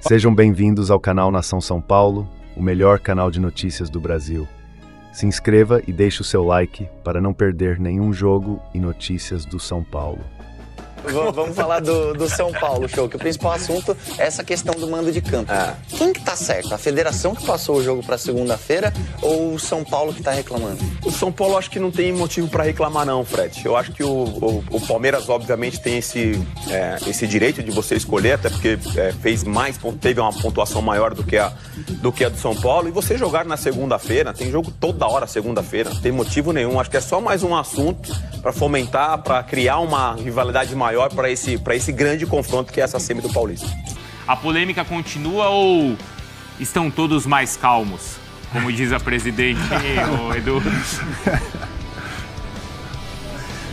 Sejam bem-vindos ao canal Nação São Paulo, o melhor canal de notícias do Brasil. Se inscreva e deixe o seu like para não perder nenhum jogo e notícias do São Paulo. Vamos falar do São Paulo, show, que o principal assunto é essa questão do mando de campo. Quem que tá certo? A federação que passou o jogo para segunda-feira ou o São Paulo que tá reclamando? O São Paulo acho que não tem motivo para reclamar não, Fred. Eu acho que o Palmeiras obviamente tem esse direito de você escolher, até porque teve uma pontuação maior do que a do São Paulo. E você jogar na segunda-feira, tem jogo toda hora segunda-feira, não tem motivo nenhum. Acho que é só mais um assunto para fomentar, para criar uma rivalidade maior para esse grande confronto que é essa semi do Paulista. A polêmica continua ou estão todos mais calmos? Como diz a presidente, o Edu.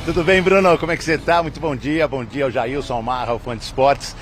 Tudo bem, Bruno? Como é que você tá? Muito bom dia ao Jailson Marra, o fã de esportes.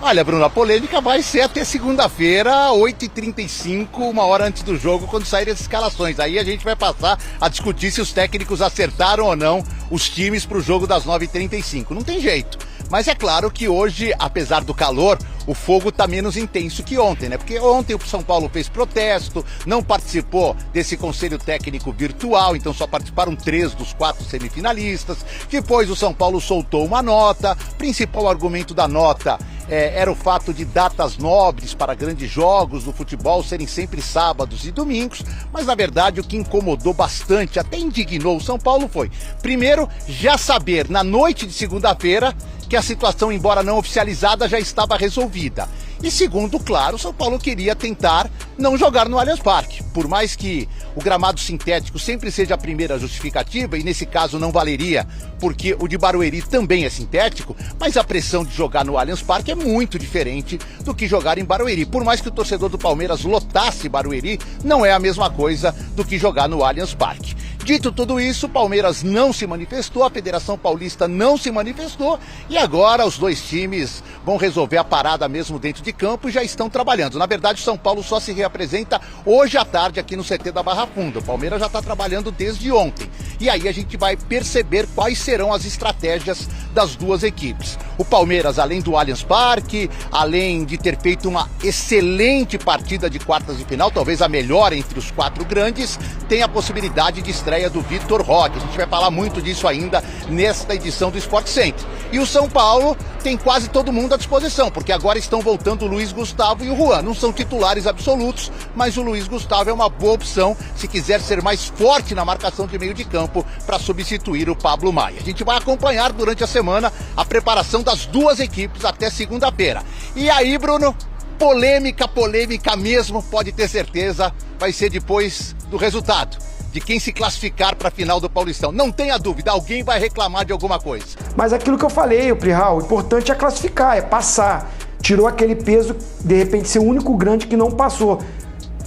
Olha, Bruno, a polêmica vai ser até segunda-feira, 8h35, uma hora antes do jogo, quando saírem as escalações. Aí a gente vai passar a discutir se os técnicos acertaram ou não os times para o jogo das 9h35. Não tem jeito. Mas é claro que hoje, apesar do calor, o fogo está menos intenso que ontem, né? Porque ontem o São Paulo fez protesto, não participou desse conselho técnico virtual, então só participaram 3 dos 4 semifinalistas. Depois o São Paulo soltou uma nota, o principal argumento da nota era o fato de datas nobres para grandes jogos do futebol serem sempre sábados e domingos, mas na verdade o que incomodou bastante, até indignou o São Paulo foi, primeiro, já saber na noite de segunda-feira que a situação, embora não oficializada, já estava resolvida. E segundo, claro, o São Paulo queria tentar não jogar no Allianz Parque. Por mais que o gramado sintético sempre seja a primeira justificativa, e nesse caso não valeria, porque o de Barueri também é sintético, mas a pressão de jogar no Allianz Parque é muito diferente do que jogar em Barueri. Por mais que o torcedor do Palmeiras lotasse Barueri, não é a mesma coisa do que jogar no Allianz Parque. Dito tudo isso, o Palmeiras não se manifestou, a Federação Paulista não se manifestou e agora os dois times vão resolver a parada mesmo dentro de campo e já estão trabalhando. Na verdade, o São Paulo só se reapresenta hoje à tarde aqui no CT da Barra Funda. O Palmeiras já está trabalhando desde ontem. E aí a gente vai perceber quais serão as estratégias das duas equipes. O Palmeiras, além do Allianz Parque, além de ter feito uma excelente partida de quartas de final, talvez a melhor entre os 4 grandes, tem a possibilidade de estreia do Vitor Roque. A gente vai falar muito disso ainda nesta edição do Sport Center. E o São Paulo tem quase todo mundo à disposição, porque agora estão voltando o Luiz Gustavo e o Juan. Não são titulares absolutos, mas o Luiz Gustavo é uma boa opção se quiser ser mais forte na marcação de meio de campo para substituir o Pablo Maia. A gente vai acompanhar durante a semana a preparação das duas equipes até segunda-feira. E aí, Bruno, polêmica mesmo, pode ter certeza, vai ser depois do resultado, de quem se classificar para a final do Paulistão. Não tenha dúvida, alguém vai reclamar de alguma coisa. Mas aquilo que eu falei, o Prihal, o importante é classificar, é passar. Tirou aquele peso, de repente, ser o único grande que não passou.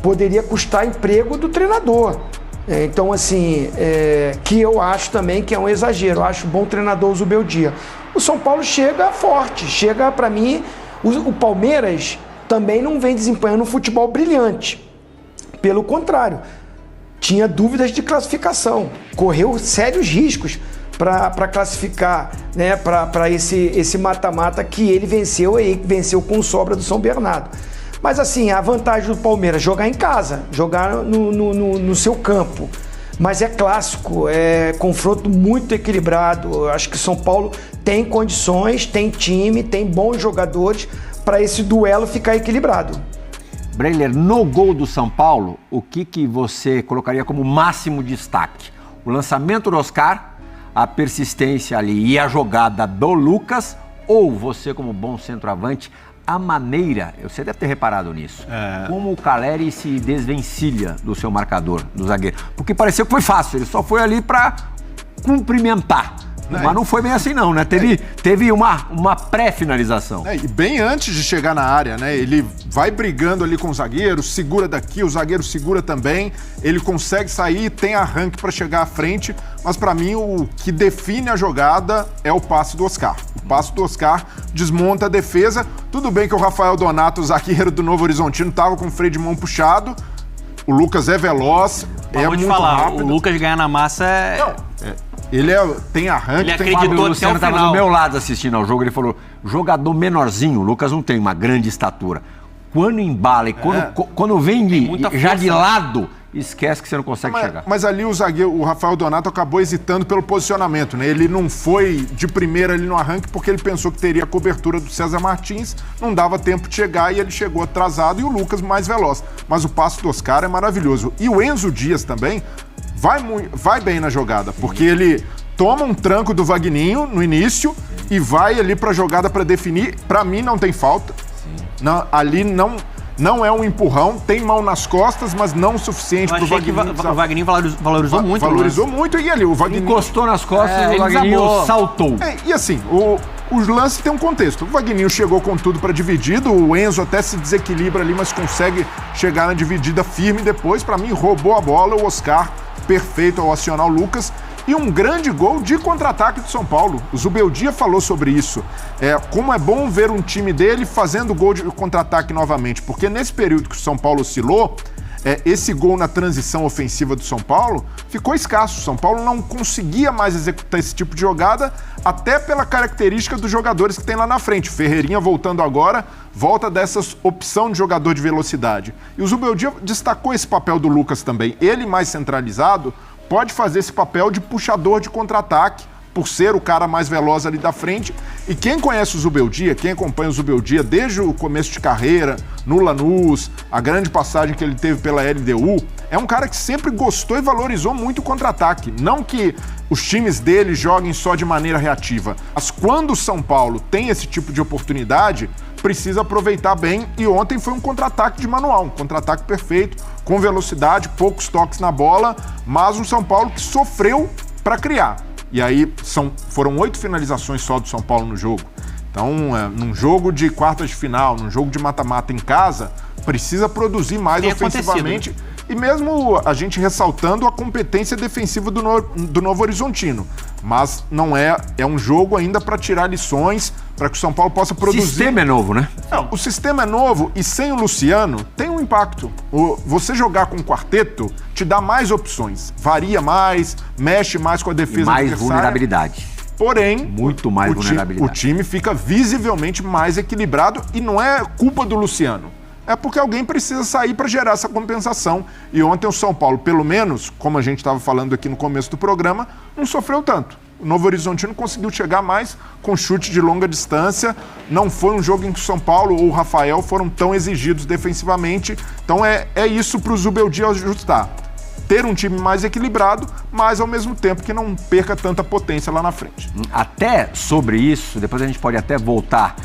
Poderia custar emprego do treinador. Então, assim, que eu acho também que é um exagero. Eu acho bom o treinador Zubeldia. O São Paulo chega forte, chega, para mim, o Palmeiras também não vem desempenhando um futebol brilhante. Pelo contrário, tinha dúvidas de classificação, correu sérios riscos para classificar, né, para esse mata-mata que ele venceu com sobra do São Bernardo. Mas assim, a vantagem do Palmeiras, jogar em casa, jogar no seu campo. Mas é clássico, é confronto muito equilibrado. Eu acho que o São Paulo tem condições, tem time, tem bons jogadores para esse duelo ficar equilibrado. Breiler, no gol do São Paulo, o que você colocaria como máximo destaque? O lançamento do Oscar, a persistência ali e a jogada do Lucas, ou você como bom centroavante, a maneira, você deve ter reparado nisso, como o Caleri se desvencilha do seu marcador, do zagueiro. Porque pareceu que foi fácil, ele só foi ali para cumprimentar. Mas não foi bem assim não, né? Teve uma pré-finalização. E bem antes de chegar na área, né? Ele vai brigando ali com o zagueiro, segura daqui, o zagueiro segura também, ele consegue sair, tem arranque para chegar à frente, mas para mim o que define a jogada é o passe do Oscar. O passe do Oscar desmonta a defesa. Tudo bem que o Rafael Donato, o zagueiro do Novo Horizontino, tava com o freio de mão puxado. O Lucas é veloz, muito rápido. O Lucas ganhar na massa Ele tem arranque, tem valor. O Luciano estava do meu lado assistindo ao jogo, ele falou, jogador menorzinho, o Lucas não tem uma grande estatura. quando embala e quando vem já de lado, esquece que você não consegue chegar. Mas ali o zagueiro, o Rafael Donato, acabou hesitando pelo posicionamento, né? Ele não foi de primeira ali no arranque porque ele pensou que teria a cobertura do César Martins, não dava tempo de chegar e ele chegou atrasado e o Lucas mais veloz. Mas o passe do Oscar é maravilhoso. E o Enzo Dias também vai bem na jogada, porque ele toma um tranco do Vagninho no início e vai ali pra jogada pra definir. Pra mim não tem falta. Não, ali não é um empurrão, tem mão nas costas, mas não o suficiente pro Vagninho. O Vagninho valorizou muito. Valorizou muito e ali o Vagninho... Encostou nas costas e o Vagninho saltou. E assim, o lance tem um contexto. O Vagninho chegou com tudo pra dividida, o Enzo até se desequilibra ali, mas consegue chegar na dividida firme depois. Pra mim, roubou a bola, o Oscar perfeito ao acionar o Lucas. E um grande gol de contra-ataque do São Paulo. O Zubeldia falou sobre isso. Como é bom ver um time dele fazendo gol de contra-ataque novamente. Porque nesse período que o São Paulo oscilou, esse gol na transição ofensiva do São Paulo ficou escasso. O São Paulo não conseguia mais executar esse tipo de jogada, até pela característica dos jogadores que tem lá na frente. Ferreirinha voltando agora, volta dessa opção de jogador de velocidade. E o Zubeldia destacou esse papel do Lucas também. Ele mais centralizado pode fazer esse papel de puxador de contra-ataque, por ser o cara mais veloz ali da frente. E quem conhece o Zubeldia, quem acompanha o Zubeldia desde o começo de carreira, no Lanús, a grande passagem que ele teve pela LDU, é um cara que sempre gostou e valorizou muito o contra-ataque. Não que os times dele joguem só de maneira reativa, mas quando o São Paulo tem esse tipo de oportunidade, precisa aproveitar bem, e ontem foi um contra-ataque de manual, um contra-ataque perfeito, com velocidade, poucos toques na bola, mas um São Paulo que sofreu para criar. E aí foram 8 finalizações só do São Paulo no jogo. Então, num jogo de quartas de final, num jogo de mata-mata em casa, precisa produzir mais ofensivamente. E mesmo a gente ressaltando a competência defensiva do Novo Horizontino. Mas não é um jogo ainda para tirar lições, para que o São Paulo possa produzir. O sistema é novo, né? Não, o sistema é novo e sem o Luciano tem um impacto. Você jogar com um quarteto te dá mais opções, varia mais, mexe mais com a defesa e mais vulnerabilidade. Porém, muito mais vulnerabilidade. O time fica visivelmente mais equilibrado e não é culpa do Luciano. É porque alguém precisa sair para gerar essa compensação. E ontem o São Paulo, pelo menos, como a gente estava falando aqui no começo do programa, não sofreu tanto. O Novo Horizontino conseguiu chegar mais com chute de longa distância. Não foi um jogo em que o São Paulo ou o Rafael foram tão exigidos defensivamente. Então é isso para o Zubeldia ajustar. Ter um time mais equilibrado, mas ao mesmo tempo que não perca tanta potência lá na frente. Até sobre isso, depois a gente pode até voltar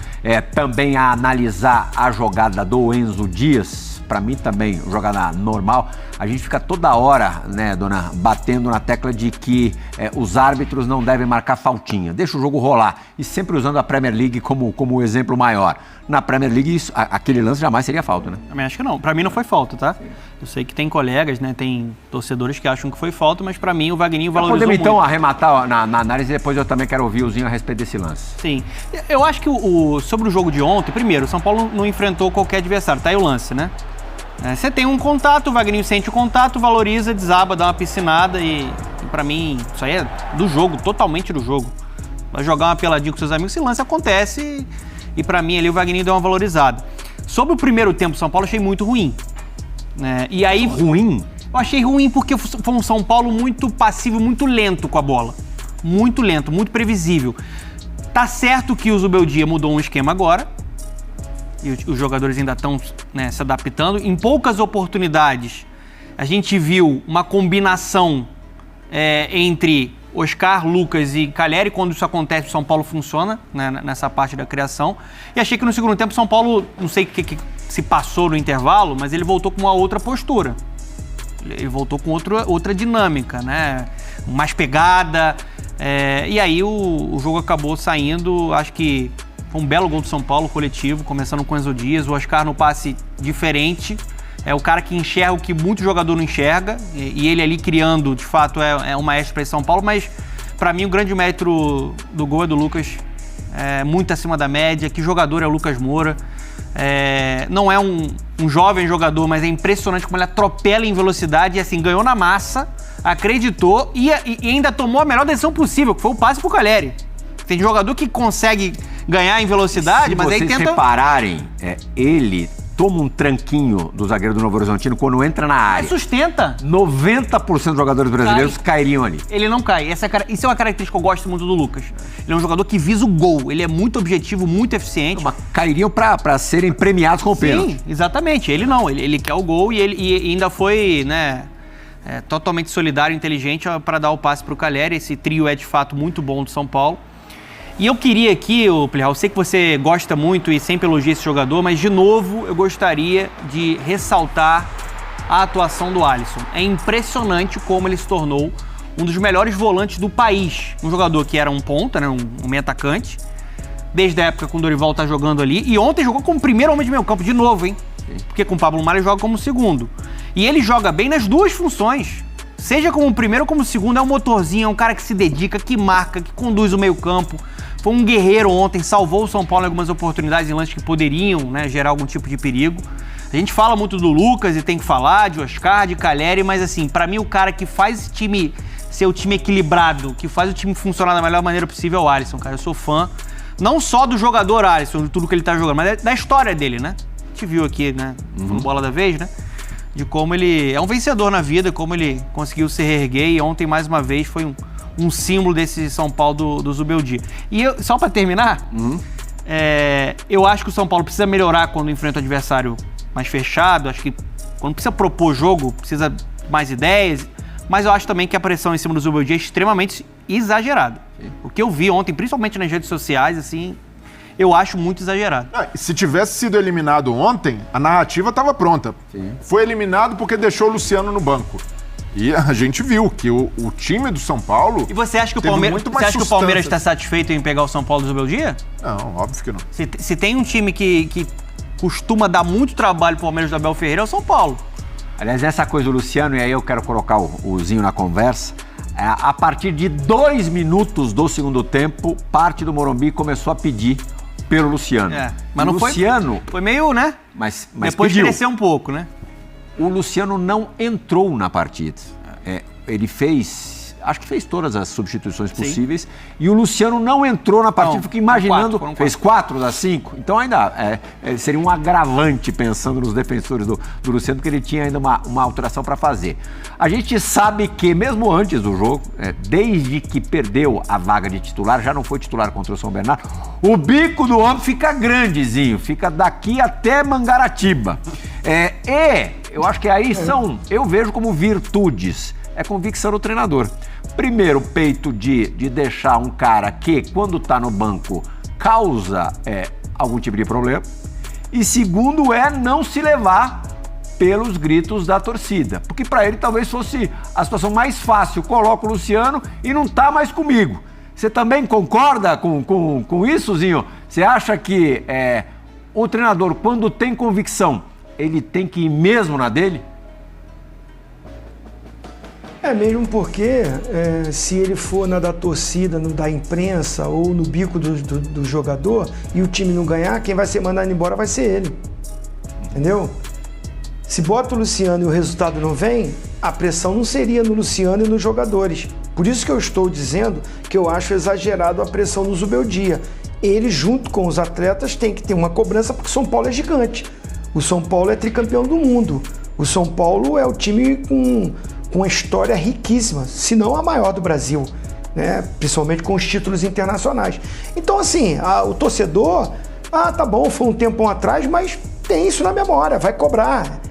também a analisar a jogada do Enzo Dias. Para mim também, jogada normal. A gente fica toda hora, né, dona, batendo na tecla de que os árbitros não devem marcar faltinha. Deixa o jogo rolar. E sempre usando a Premier League como exemplo maior. Na Premier League, aquele lance jamais seria falta, né? Também acho que não. Pra mim não foi falta, tá? Eu sei que tem colegas, né, tem torcedores que acham que foi falta, mas pra mim o Vagninho valorizou muito. Podemos então arrematar na análise e depois eu também quero ouvir o Zinho a respeito desse lance. Sim. Eu acho que sobre o jogo de ontem, primeiro, o São Paulo não enfrentou qualquer adversário. Tá aí o lance, né? Você tem um contato, o Vagninho sente o contato, valoriza, desaba, dá uma piscinada e pra mim, isso aí é do jogo, totalmente do jogo. Vai jogar uma peladinha com seus amigos, esse lance acontece e pra mim ali o Vagninho deu uma valorizada. Sobre o primeiro tempo do São Paulo, eu achei muito ruim. E aí, ruim? Eu achei ruim porque foi um São Paulo muito passivo, muito lento com a bola. Muito lento, muito previsível. Tá certo que o Zubeldia mudou um esquema agora, e os jogadores ainda estão, né, se adaptando. Em poucas oportunidades, a gente viu uma combinação entre Oscar, Lucas e Calheri. Quando isso acontece, o São Paulo funciona, né, nessa parte da criação. E achei que no segundo tempo o São Paulo, não sei o que se passou no intervalo, mas ele voltou com uma outra postura. Ele voltou com outra dinâmica, né? Mais pegada. E aí o jogo acabou saindo, acho que foi um belo gol do São Paulo, coletivo, começando com o Enzo Dias. O Oscar no passe diferente. É o cara que enxerga o que muito jogador não enxerga. E ele ali criando, de fato, é um maestro para esse São Paulo. Mas, para mim, o grande mérito do gol é do Lucas. Muito acima da média. Que jogador é o Lucas Moura. Não é um jovem jogador, mas é impressionante como ele atropela em velocidade. E assim, ganhou na massa, acreditou e ainda tomou a melhor decisão possível, que foi o passe pro Calheri. Tem jogador que consegue ganhar em velocidade, mas aí tenta... Se vocês repararem, ele toma um tranquinho do zagueiro do Novo Horizontino quando entra na área. Sustenta. 90% dos jogadores brasileiros cairiam ali. Ele não cai. Isso é uma característica que eu gosto muito do Lucas. Ele é um jogador que visa o gol. Ele é muito objetivo, muito eficiente. Mas cairiam pra serem premiados com o pênalti. Sim, exatamente. Ele não. Ele quer o gol e ainda foi, né, totalmente solidário e inteligente para dar o passe para o Calleri. Esse trio é, de fato, muito bom do São Paulo. E eu queria aqui, Plihal, eu sei que você gosta muito e sempre elogia esse jogador, mas, de novo, eu gostaria de ressaltar a atuação do Alisson. É impressionante como ele se tornou um dos melhores volantes do país. Um jogador que era um ponta, né, um meio atacante, desde a época quando o Dorival tá jogando ali, e ontem jogou como primeiro homem de meio campo de novo, hein? Porque com o Pablo Maia ele joga como segundo. E ele joga bem nas duas funções. Seja como primeiro ou como segundo, é um motorzinho, é um cara que se dedica, que marca, que conduz o meio campo. Foi um guerreiro ontem, salvou o São Paulo em algumas oportunidades em lances que poderiam, né, gerar algum tipo de perigo. A gente fala muito do Lucas e tem que falar de Oscar, de Calleri, mas assim, pra mim o cara que faz esse time ser o time equilibrado, que faz o time funcionar da melhor maneira possível é o Alisson, cara. Eu sou fã, não só do jogador Alisson, de tudo que ele tá jogando, mas da história dele, né? A gente viu aqui, né, no Bola da Vez, né? De como ele é um vencedor na vida, como ele conseguiu se reerguer, e ontem, mais uma vez, foi um símbolo desse São Paulo do Zubeldia. E só pra terminar, eu acho que o São Paulo precisa melhorar quando enfrenta o adversário mais fechado, acho que quando precisa propor jogo, precisa mais ideias, mas eu acho também que a pressão em cima do Zubeldia é extremamente exagerada. O que eu vi ontem, principalmente nas redes sociais, assim, eu acho muito exagerado. Se tivesse sido eliminado ontem, a narrativa estava pronta. Sim. Foi eliminado porque deixou o Luciano no banco. E a gente viu que o time do São Paulo... E você acha que o Palmeiras está satisfeito em pegar o São Paulo do Zubeldia? Não, óbvio que não. Se tem um time que costuma dar muito trabalho pro Palmeiras do Abel Ferreira, é o São Paulo. Aliás, essa coisa do Luciano, e aí eu quero colocar o Zinho na conversa, a partir de 2 minutos do segundo tempo, parte do Morumbi começou a pedir pelo Luciano. Mas não Luciano, foi meio, né? Mas depois cresceu um pouco, né? O Luciano não entrou na partida. Ele acho que fez todas as substituições possíveis. E o Luciano não entrou na partida. Fico imaginando, fez 4 das 5. Então ainda seria um agravante pensando nos defensores do Luciano, porque ele tinha ainda uma alteração para fazer. A gente sabe que mesmo antes do jogo, desde que perdeu a vaga de titular, já não foi titular contra o São Bernardo, o bico do homem fica grandezinho, fica daqui até Mangaratiba. Eu acho que aí eu vejo como virtudes, convicção do treinador. Primeiro, o peito de deixar um cara que, quando tá no banco, causa algum tipo de problema. E segundo, não se levar pelos gritos da torcida. Porque para ele talvez fosse a situação mais fácil. Coloca o Luciano e não tá mais comigo. Você também concorda com isso, Zinho? Você acha que o treinador, quando tem convicção, ele tem que ir mesmo na dele? Mesmo porque se ele for na da torcida, no da imprensa ou no bico do jogador e o time não ganhar, quem vai ser mandado embora vai ser ele. Entendeu? Se bota o Luciano e o resultado não vem, a pressão não seria no Luciano e nos jogadores. Por isso que eu estou dizendo que eu acho exagerado a pressão no Zubeldia. Ele, junto com os atletas, tem que ter uma cobrança, porque o São Paulo é gigante. O São Paulo é tricampeão do mundo. O São Paulo é o time com uma história riquíssima, se não a maior do Brasil, né? Principalmente com os títulos internacionais. Então, assim, o torcedor, tá bom, foi um tempão atrás, mas tem isso na memória, vai cobrar.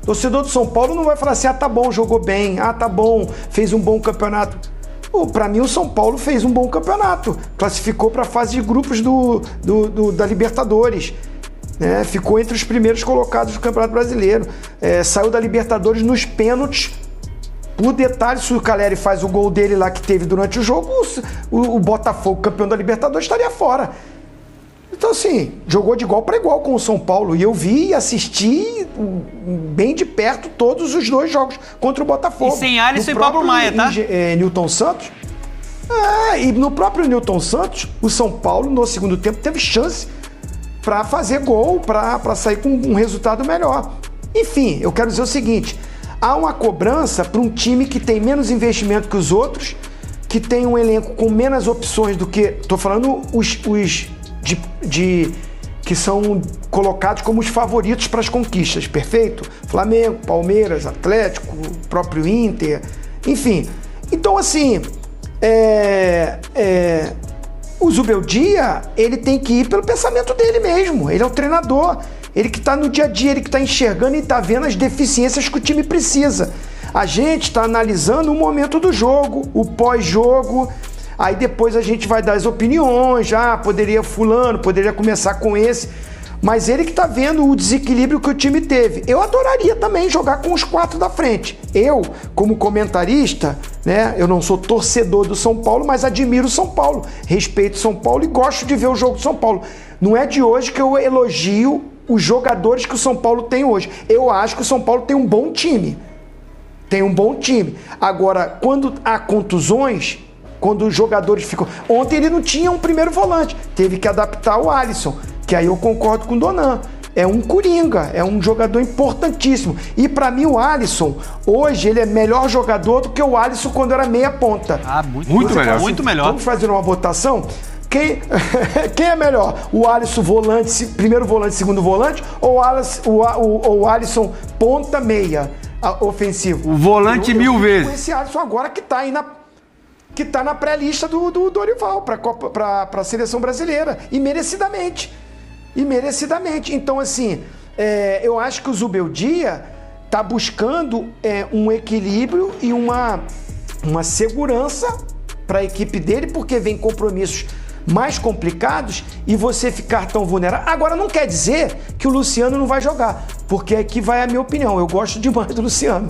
O torcedor do São Paulo não vai falar assim, tá bom, jogou bem, tá bom, fez um bom campeonato. Para mim, o São Paulo fez um bom campeonato, classificou para a fase de grupos da Libertadores. Ficou entre os primeiros colocados do Campeonato Brasileiro, saiu da Libertadores nos pênaltis. Por detalhe, se o Calleri faz o gol dele lá que teve durante o jogo, o Botafogo, campeão da Libertadores, estaria fora. Então, assim, jogou de igual para igual com o São Paulo. E eu vi e assisti bem de perto todos os 2 jogos contra o Botafogo. E sem Alisson e Pablo Maia, tá? Newton Santos. E no próprio Newton Santos, o São Paulo, no segundo tempo, teve chance para fazer gol, para sair com um resultado melhor. Enfim, eu quero dizer o seguinte: há uma cobrança para um time que tem menos investimento que os outros, que tem um elenco com menos opções do que... Estou falando que que são colocados como os favoritos para as conquistas, perfeito? Flamengo, Palmeiras, Atlético, próprio Inter, enfim. Então, assim, o Zubeldia, ele tem que ir pelo pensamento dele mesmo. Ele é o treinador, ele que está no dia a dia, ele que está enxergando e está vendo as deficiências que o time precisa. A gente está analisando o momento do jogo, o pós-jogo, aí depois a gente vai dar as opiniões, poderia fulano, poderia começar com esse, mas ele que está vendo o desequilíbrio que o time teve. Eu adoraria também jogar com os 4 da frente. Eu, como comentarista, né, eu não sou torcedor do São Paulo, mas admiro o São Paulo, respeito o São Paulo e gosto de ver o jogo do São Paulo. Não é de hoje que eu elogio os jogadores que o São Paulo tem hoje. Eu acho que o São Paulo tem um bom time. Tem um bom time. Agora, quando há contusões, quando os jogadores ficam... Ontem ele não tinha um primeiro volante, teve que adaptar o Alisson, que aí eu concordo com o Donan. É um coringa, é um jogador importantíssimo. E pra mim o Alisson, hoje, ele é melhor jogador do que o Alisson quando era meia ponta. Muito melhor. Muito melhor. Vamos fazer uma votação? Quem é melhor? O Alisson volante, primeiro volante, segundo volante, ou o Alisson ponta meia? Ofensivo. O volante mil vezes. Com esse Alisson agora que tá aí na pré-lista do Dorival para a seleção brasileira e merecidamente. Então, assim, eu acho que o Zubeldia tá buscando um equilíbrio e uma segurança para a equipe dele, porque vem compromissos mais complicados e você ficar tão vulnerável. Agora, não quer dizer que o Luciano não vai jogar, porque aqui vai a minha opinião. Eu gosto demais do Luciano.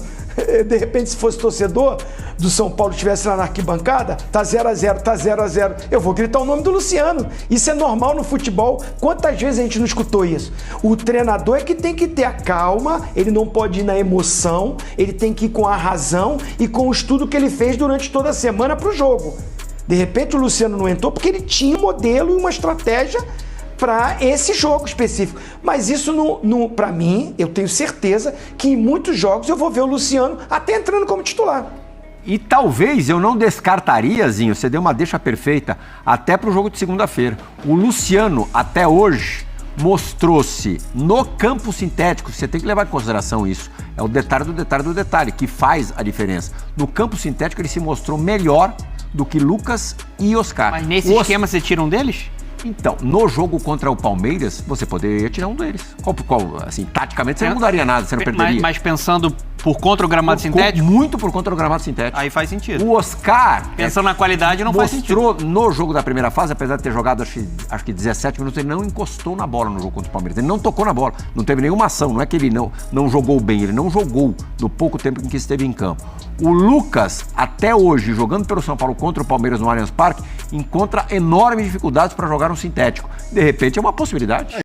De repente, se fosse torcedor do São Paulo, estivesse lá na arquibancada, tá 0-0, tá 0-0, eu vou gritar o nome do Luciano. Isso é normal no futebol. Quantas vezes a gente não escutou isso? O treinador é que tem que ter a calma, ele não pode ir na emoção, ele tem que ir com a razão e com o estudo que ele fez durante toda a semana pro jogo. De repente o Luciano não entrou porque ele tinha um modelo e uma estratégia para esse jogo específico. Mas isso, para mim, eu tenho certeza que em muitos jogos eu vou ver o Luciano até entrando como titular. E talvez eu não descartaria, Zinho, você deu uma deixa perfeita, até para o jogo de segunda-feira. O Luciano, até hoje, mostrou-se no campo sintético, você tem que levar em consideração isso, é o detalhe do detalhe do detalhe, que faz a diferença. No campo sintético ele se mostrou melhor do que Lucas e Oscar. Mas nesse esquema você tira um deles? Então, no jogo contra o Palmeiras, você poderia tirar um deles. Assim, taticamente você não mudaria nada, você não perderia. Mas pensando por contra o gramado sintético? Muito por contra o gramado sintético. Aí faz sentido. O Oscar... Pensando na qualidade, não faz sentido. Mostrou no jogo da primeira fase, apesar de ter jogado acho que 17 minutos, ele não encostou na bola no jogo contra o Palmeiras. Ele não tocou na bola, não teve nenhuma ação. Não é que ele não jogou bem, ele não jogou no pouco tempo em que esteve em campo. O Lucas, até hoje, jogando pelo São Paulo contra o Palmeiras no Allianz Parque, encontra enormes dificuldades para jogar no sintético. De repente é uma possibilidade.